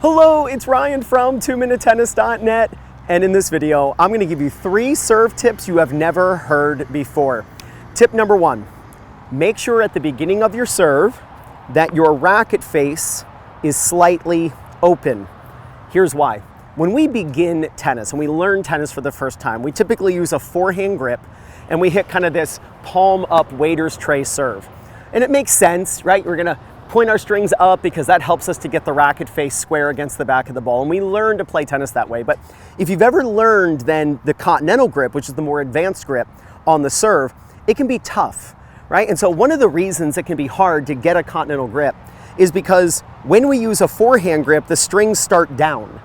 Hello, it's Ryan from 2minutetennis.net, and in this video, I'm gonna give you 3 serve tips you have never heard before. Tip number 1, make sure at the beginning of your serve that your racket face is slightly open. Here's why. When we begin tennis and we learn tennis for the first time, we typically use a forehand grip and we hit kind of this palm up waiter's tray serve. And it makes sense, right? We're gonna point our strings up because that helps us to get the racket face square against the back of the ball. And we learn to play tennis that way. But if you've ever learned then the continental grip, which is the more advanced grip on the serve, it can be tough, right? And so one of the reasons it can be hard to get a continental grip is because when we use a forehand grip, the strings start down.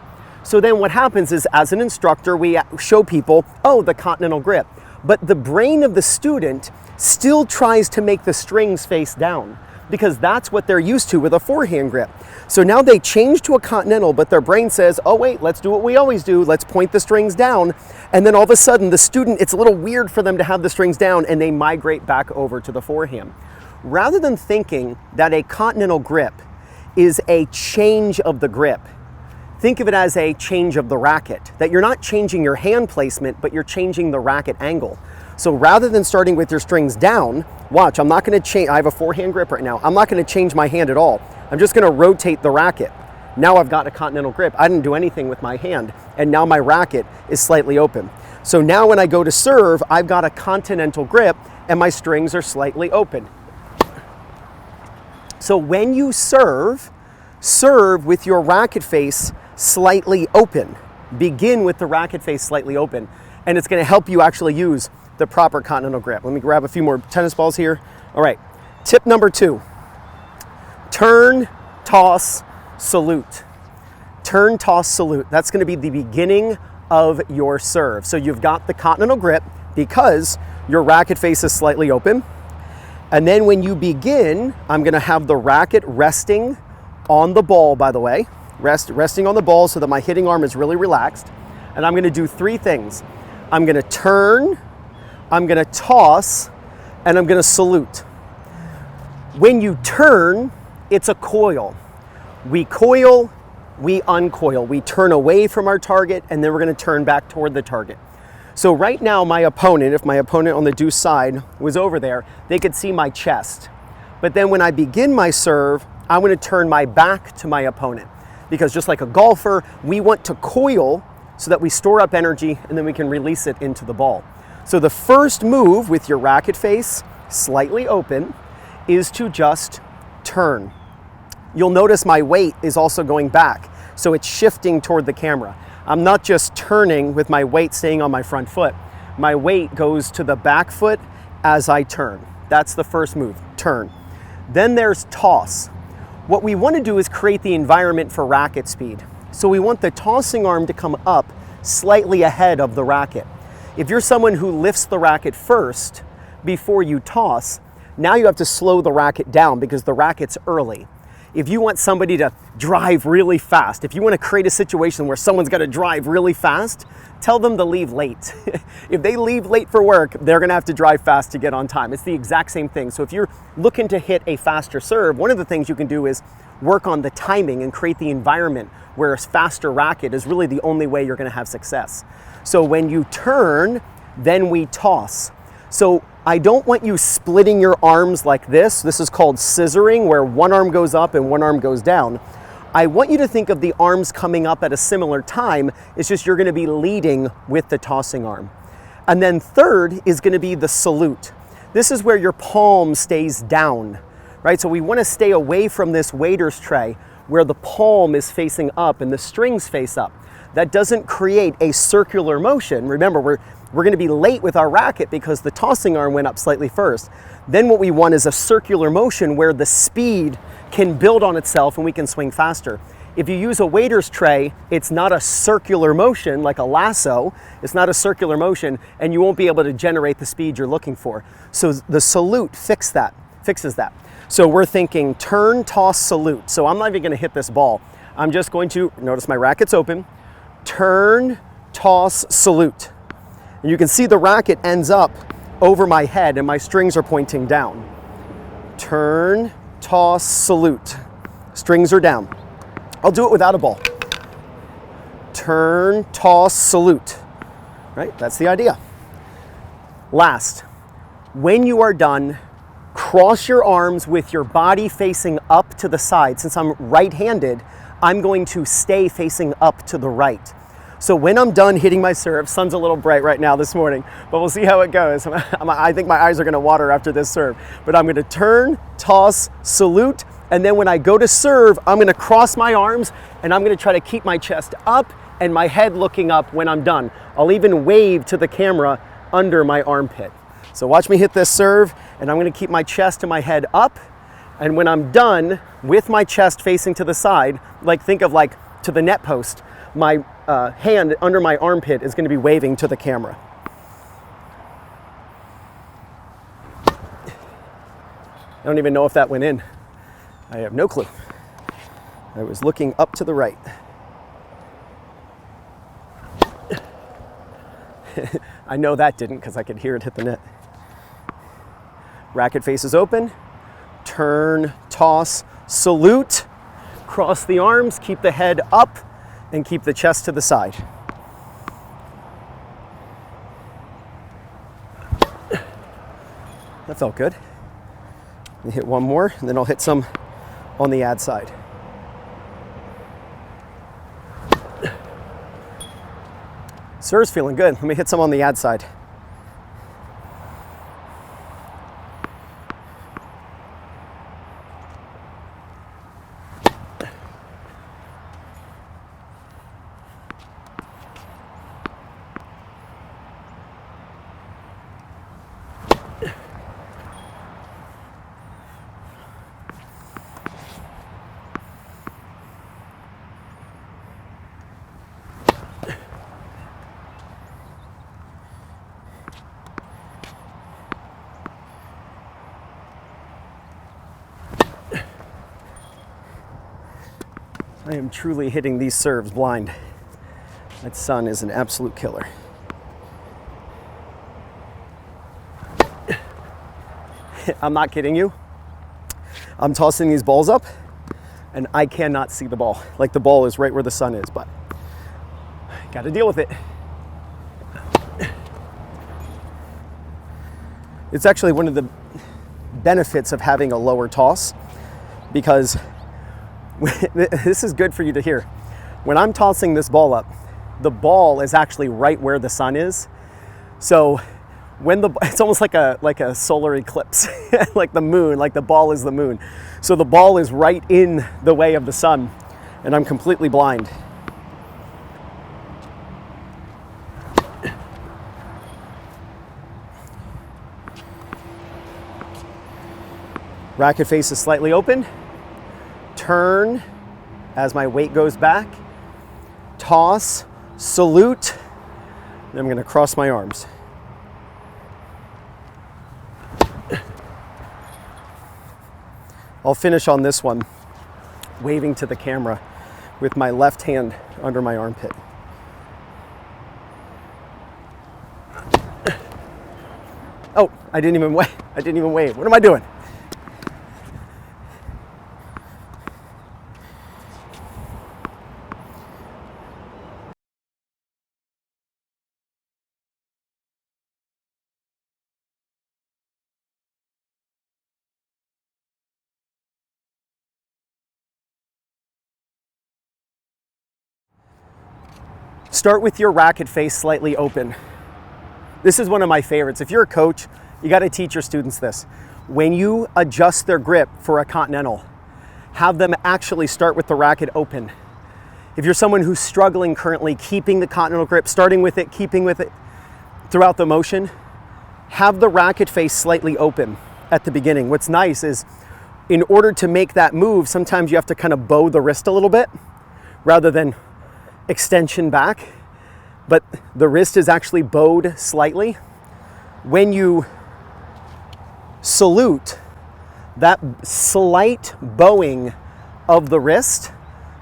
So then what happens is, as an instructor, we show people, oh, the continental grip. But the brain of the student still tries to make the strings face down, because that's what they're used to with a forehand grip. So now they change to a continental, but their brain says, oh wait, let's do what we always do. Let's point the strings down. And then all of a sudden the student, it's a little weird for them to have the strings down, and they migrate back over to the forehand. Rather than thinking that a continental grip is a change of the grip, think of it as a change of the racket, that you're not changing your hand placement, but you're changing the racket angle. So rather than starting with your strings down, watch, I'm not gonna change, I have a forehand grip right now. I'm not gonna change my hand at all. I'm just gonna rotate the racket. Now I've got a continental grip. I didn't do anything with my hand, and now my racket is slightly open. So now when I go to serve, I've got a continental grip and my strings are slightly open. So when you serve, serve with your racket face slightly open. Begin with the racket face slightly open, and it's gonna help you actually use the proper continental grip. Let me grab a few more tennis balls here. All right, tip number 2, turn, toss, salute. Turn, toss, salute. That's gonna be the beginning of your serve. So you've got the continental grip because your racket face is slightly open. And then when you begin, I'm gonna have the racket resting on the ball, by the way, resting on the ball so that my hitting arm is really relaxed. And I'm gonna do 3 things. I'm gonna turn, I'm gonna toss, and I'm gonna salute. When you turn, it's a coil. We coil, we uncoil. We turn away from our target, and then we're gonna turn back toward the target. So right now, my opponent, if my opponent on the deuce side was over there, they could see my chest. But then when I begin my serve, I'm gonna turn my back to my opponent. Because just like a golfer, we want to coil so that we store up energy and then we can release it into the ball. So the first move with your racket face slightly open is to just turn. You'll notice my weight is also going back, so it's shifting toward the camera. I'm not just turning with my weight staying on my front foot. My weight goes to the back foot as I turn. That's the first move, turn. Then there's toss. What we want to do is create the environment for racket speed. So we want the tossing arm to come up slightly ahead of the racket. If you're someone who lifts the racket first before you toss, now you have to slow the racket down because the racket's early. If you want somebody to drive really fast, if you want to create a situation where someone's got to drive really fast, tell them to leave late. If they leave late for work, they're going to have to drive fast to get on time. It's the exact same thing. So if you're looking to hit a faster serve, one of the things you can do is work on the timing and create the environment where a faster racket is really the only way you're going to have success. So when you turn, then we toss. So I don't want you splitting your arms like this. This is called scissoring, where one arm goes up and one arm goes down. I want you to think of the arms coming up at a similar time. It's just you're going to be leading with the tossing arm. And then third is going to be the salute. This is where your palm stays down, right? So we want to stay away from this waiter's tray where the palm is facing up and the strings face up. That doesn't create a circular motion. Remember, we're going to be late with our racket because the tossing arm went up slightly first. Then what we want is a circular motion where the speed can build on itself and we can swing faster. If you use a waiter's tray, it's not a circular motion like a lasso. It's not a circular motion, and you won't be able to generate the speed you're looking for. So the salute fixes that. So we're thinking turn, toss, salute. So I'm not even going to hit this ball. I'm just going to, notice my racket's open, turn, toss, salute. And you can see the racket ends up over my head and my strings are pointing down. Turn, toss, salute. Strings are down. I'll do it without a ball. turn, toss, salute. Right? That's the idea. Last, when you are done, cross your arms with your body facing up to the side. Since I'm right-handed, I'm going to stay facing up to the right. So when I'm done hitting my serve, sun's a little bright right now this morning, but we'll see how it goes. I think my eyes are gonna water after this serve, but I'm gonna turn, toss, salute, and then when I go to serve, I'm gonna cross my arms and I'm gonna try to keep my chest up and my head looking up when I'm done. I'll even wave to the camera under my armpit. So watch me hit this serve, and I'm gonna keep my chest and my head up, and when I'm done with my chest facing to the side, like think of like to the net post, my hand under my armpit is going to be waving to the camera. I don't even know if that went in. I have no clue. I was looking up to the right. I know that didn't because I could hear it hit the net. Racket face is open. Turn, toss, salute. Cross the arms, keep the head up, and keep the chest to the side. That felt good. Let me hit one more, and then I'll hit some on the ad side. Serve's feeling good. Let me hit some on the ad side. I am truly hitting these serves blind. That sun is an absolute killer. I'm not kidding you. I'm tossing these balls up and I cannot see the ball. Like the ball is right where the sun is, but got to deal with it. It's actually one of the benefits of having a lower toss, because this is good for you to hear. When I'm tossing this ball up, the ball is actually right where the sun is. So when it's almost like a solar eclipse, like the moon, like the ball is the moon. So the ball is right in the way of the sun, and I'm completely blind. Racket face is slightly open. Turn as my weight goes back. Toss, salute. Then I'm going to cross my arms. I'll finish on this one, waving to the camera with my left hand under my armpit. Oh, I didn't even wave. What am I doing? Start with your racket face slightly open. This is one of my favorites. If you're a coach, you got to teach your students this. When you adjust their grip for a continental, have them actually start with the racket open. If you're someone who's struggling currently keeping the continental grip, starting with it, keeping with it throughout the motion, have the racket face slightly open at the beginning. What's nice is, in order to make that move, sometimes you have to kind of bow the wrist a little bit rather than extension back, but the wrist is actually bowed slightly. When you salute, that slight bowing of the wrist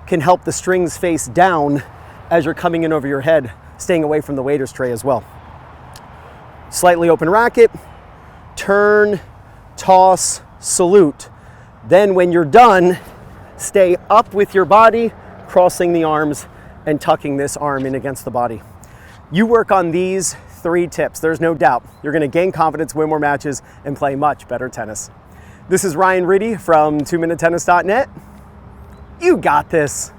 can help the strings face down as you're coming in over your head, staying away from the waiter's tray as well. Slightly open racket, turn, toss, salute. Then when you're done, stay up with your body, crossing the arms and tucking this arm in against the body. You work on these 3 tips, there's no doubt. You're gonna gain confidence, win more matches, and play much better tennis. This is Ryan Riddy from 2minutetennis.net. You got this.